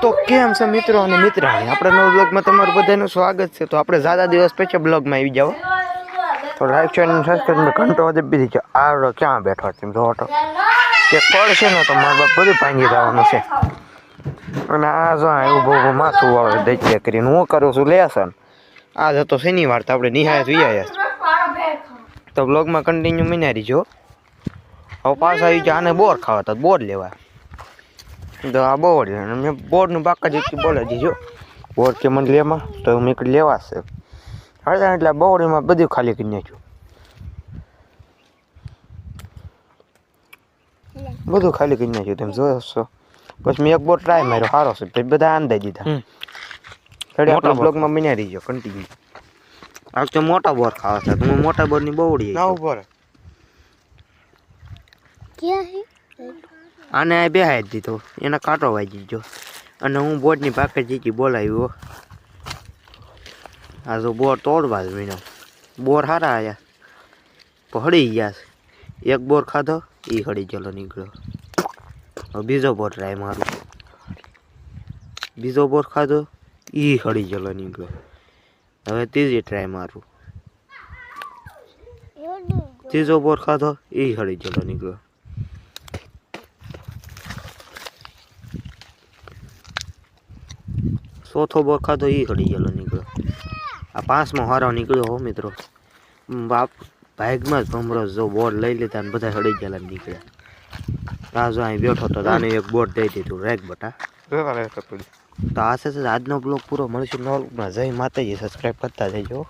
તો કેમ છે મિત્રો અને મિત્રાણી, આપણે નવા બ્લોગમાં તમારું બધાનું સ્વાગત છે. તો આપણે ज़्यादा દિવસ પછી બ્લોગમાં આવી જાવ તો લાઈક શેર અને સબસ્ક્રાઇબ ઘંટો દબાવી દીજો. આ ક્યાં બેઠો છે જો તો કે કોળ છે ને તો મારા બાપ બધું ભાંગી જવાનું છે. અને આ જો એવું બહુ માથું વાળો દૈત્ય કરીને હું કરું છું લેસન. આજ હતો શનિવાર તો આપણે નિહાયત વિયા તો બ્લોગમાં કન્ટિન્યુ મહિના રહીજો. હવે પાછા આવી ગયા આને બોર ખાવા તો બોર લેવા તો આ બોર મેં બોરનું બાકા જેટલી બોલે દીજો બોર કે મને લેમાં તો મેં લેવા છે હવે એટલે બોરમાં બધું ખાલી કરી નાખ્યું, બધું ખાલી કરી નાખ્યું તમે જોયો છો. પછી મેં એક બોર ટ્રાય માર્યો સારો છે પછી બધા આંદાઈ દીધા. આપણે બ્લોગમાં બન્યા રહીજો કન્ટિન્યુ. આ તો મોટા બોર ખાવા છે તમે મોટા બોરની બોવડી ના ઉપર આને બેહાઈ દીધો એના કાંટો વાગી ગયો અને હું બોર્ડની પાકે જીકી બોલાવ્યો. આ જો બોર તોડવા જ મીનો બોર સારા આવ્યા પણ હળી ગયા છે. એક બોર ખાધો એ હળી ગયેલો નીકળ્યો. હવે બીજો બોર ટ્રાય મારું, બીજો બોર ખાધો એ હળી ગયેલો નીકળ્યો. હવે ત્રીજી ટ્રાય મારું, ત્રીજો બોર ખાધો એ હળી ગયેલો નીકળ્યો. ચોથો બોર ખાધો એ હળી ગયેલો નીકળ્યો. આ પાંચમો હારો નીકળ્યો હો મિત્રો. બાપ ભાગમાં જ ભમરો જો બોર લઈ લીધા ને બધા હળી ગયેલા નીકળ્યા. આ જો અહીં બેઠો તો આને એક બોર દઈ દીધું રેક બટા. તો આ છે આજનો બ્લોગ પૂરો મળશું નોર્મલમાં. જય માતાજી, સબસ્ક્રાઈબ કરતા જજો.